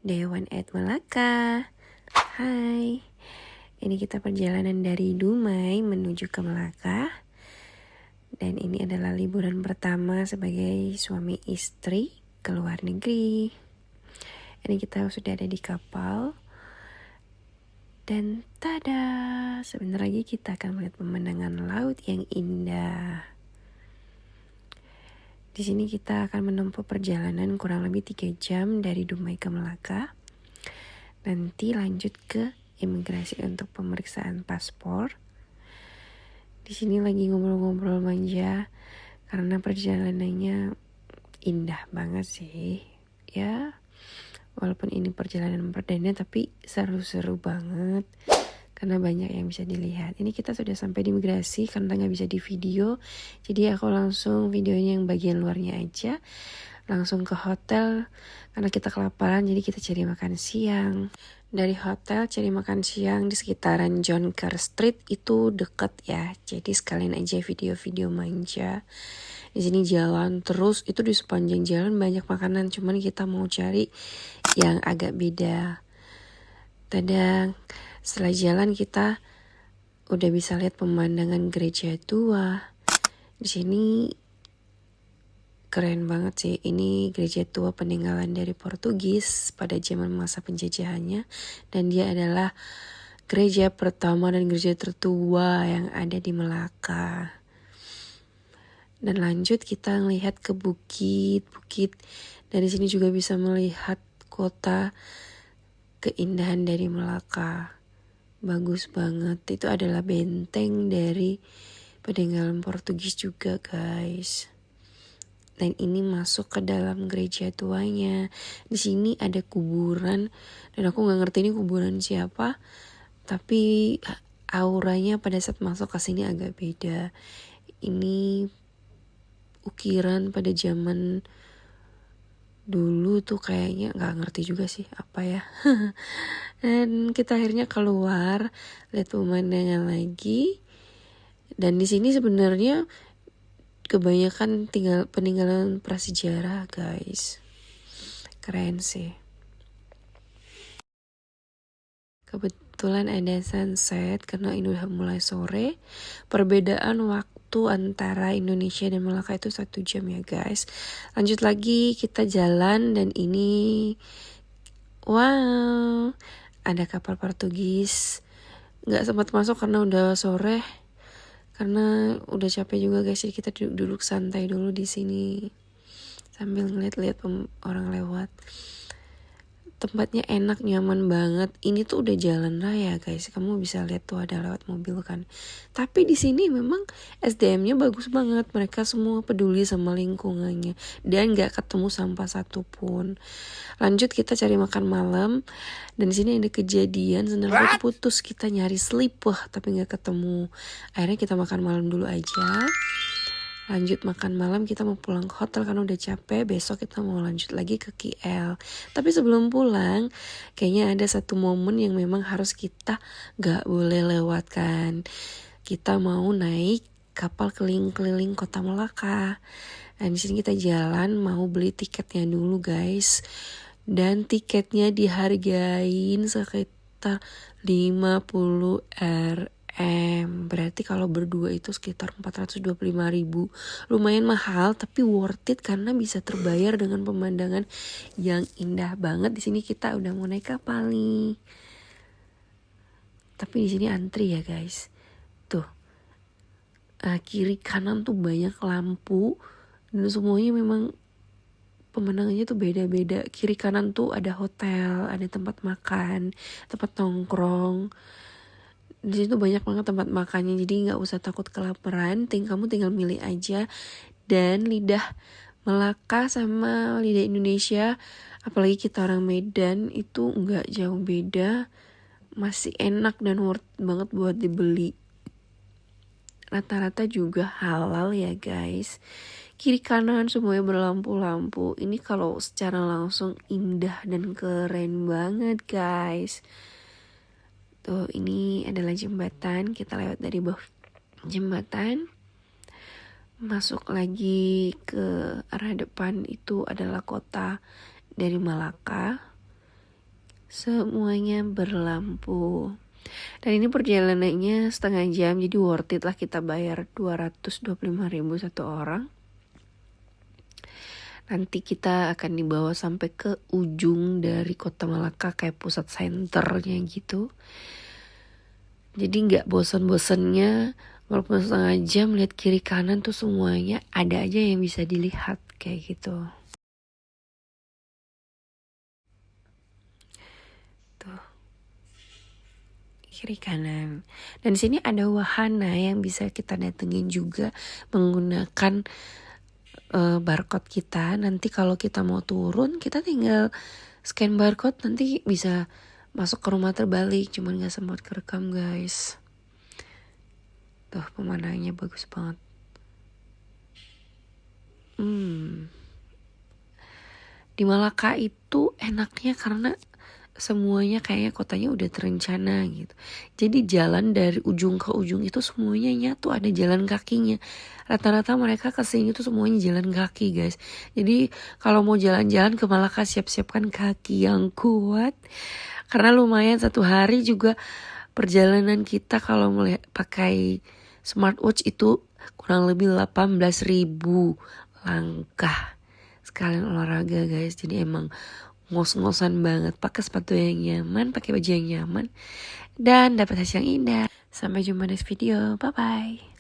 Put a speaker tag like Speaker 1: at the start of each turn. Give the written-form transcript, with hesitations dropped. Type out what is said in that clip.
Speaker 1: Dewan at Melaka. Hai, ini kita perjalanan dari Dumai menuju ke Melaka. Dan ini adalah liburan pertama sebagai suami istri ke luar negeri. Ini kita sudah ada di kapal. Dan tada, sebentar lagi kita akan melihat pemandangan laut yang indah. Di sini kita akan menempuh perjalanan kurang lebih 3 jam dari Dumai ke Melaka. Nanti lanjut ke imigrasi untuk pemeriksaan paspor. Di sini lagi ngobrol-ngobrol manja karena perjalanannya indah banget sih. Ya, walaupun ini perjalanan perdana tapi seru-seru banget karena banyak yang bisa dilihat. Ini kita sudah sampai di imigrasi karena nggak bisa di video, jadi aku langsung videonya yang bagian luarnya aja. Langsung ke hotel karena kita kelaparan, jadi kita cari makan siang. Dari hotel cari makan siang di sekitaran John Kerr Street, itu deket ya, jadi sekalian aja video-video manja. Di sini jalan terus, itu di sepanjang jalan banyak makanan, cuman kita mau cari yang agak beda. Tadang, setelah jalan kita udah bisa lihat pemandangan gereja tua. Di sini keren banget sih, ini gereja tua peninggalan dari Portugis pada zaman masa penjajahannya. Dan dia adalah gereja pertama dan gereja tertua yang ada di Melaka. Dan lanjut kita ngelihat ke bukit-bukit. Dari sini juga bisa melihat kota keindahan dari Melaka. Bagus banget, itu adalah benteng dari peninggalan Portugis juga guys. Dan ini masuk ke dalam gereja tuanya. Di sini ada kuburan dan aku nggak ngerti ini kuburan siapa, tapi auranya pada saat masuk ke sini agak beda. Ini ukiran pada zaman dulu tuh kayaknya, nggak ngerti juga sih apa ya. Dan kita akhirnya keluar lihat pemandangan lagi. Dan di sini sebenarnya kebanyakan peninggalan prasejarah guys. Keren sih. Kebetulan ada sunset karena ini udah mulai sore. Perbedaan waktu antara Indonesia dan Melaka itu 1 jam ya guys. Lanjut lagi kita jalan dan ini wow, ada kapal Portugis. Gak sempat masuk karena udah sore. Karena udah capek juga guys, jadi kita duduk santai dulu di sini sambil ngeliat-liat orang lewat. Tempatnya enak, nyaman banget. Ini tuh udah jalan raya guys. Kamu bisa lihat tuh ada lewat mobil kan. Tapi di sini memang SDM-nya bagus banget. Mereka semua peduli sama lingkungannya dan nggak ketemu sampah satupun. Lanjut kita cari makan malam. Dan di sini ada kejadian sendal putus. Kita nyari slipper tapi nggak ketemu. Akhirnya kita makan malam dulu aja. Lanjut makan malam, kita mau pulang ke hotel karena udah capek. Besok kita mau lanjut lagi ke KL. Tapi sebelum pulang, kayaknya ada satu momen yang memang harus kita gak boleh lewatkan. Kita mau naik kapal keliling-keliling kota Melaka. Dan di sini kita jalan mau beli tiketnya dulu guys. Dan tiketnya dihargain sekitar 50 RM. Berarti kalau berdua itu sekitar 425.000. Lumayan mahal tapi worth it karena bisa terbayar dengan pemandangan yang indah banget. Di sini kita udah mau naik kapal nih. Tapi di sini antri ya guys. Tuh. Kiri kanan tuh banyak lampu dan semuanya memang pemandangannya tuh beda-beda. Kiri kanan tuh ada hotel, ada tempat makan, tempat nongkrong. Di situ banyak banget tempat makannya, jadi nggak usah takut kelaparan. Kamu tinggal milih aja. Dan lidah Melaka sama lidah Indonesia, apalagi kita orang Medan, itu nggak jauh beda. Masih enak dan worth banget buat dibeli. Rata-rata juga halal ya guys. Kiri kanan semuanya berlampu-lampu. Ini kalau secara langsung indah dan keren banget guys. Tuh, ini adalah jembatan. Kita lewat dari bawah jembatan. Masuk lagi ke arah depan, itu adalah kota dari Melaka. semuanya berlampu. Dan ini perjalanannya setengah jam, jadi worth it lah kita bayar 225.000 satu orang. Nanti kita akan dibawa sampai ke ujung dari kota Malaka, kayak pusat senternya gitu. Jadi gak bosan-bosannya, walaupun setengah jam lihat kiri kanan tuh semuanya ada aja yang bisa dilihat kayak gitu. Tuh, kiri kanan. Dan sini ada wahana yang bisa kita datengin juga menggunakan barcode kita. Nanti kalau kita mau turun, kita tinggal scan barcode, nanti bisa masuk ke rumah terbalik. Cuman gak sempat kerekam guys. Tuh pemandangannya bagus banget. Di Malaka itu enaknya karena semuanya kayaknya kotanya udah terencana gitu. Jadi jalan dari ujung ke ujung itu semuanya nyatu, ada jalan kakinya. Rata-rata mereka kesini tuh semuanya jalan kaki guys. Jadi kalau mau jalan-jalan ke Malaka, siap-siapkan kaki yang kuat. Karena lumayan satu hari juga perjalanan kita kalau pakai smartwatch itu kurang lebih 18.000 langkah. Sekalian olahraga guys, jadi emang ngos-ngosan banget. Pakai sepatu yang nyaman, pakai baju yang nyaman, dan dapat hasil yang indah. Sampai jumpa next video, bye bye.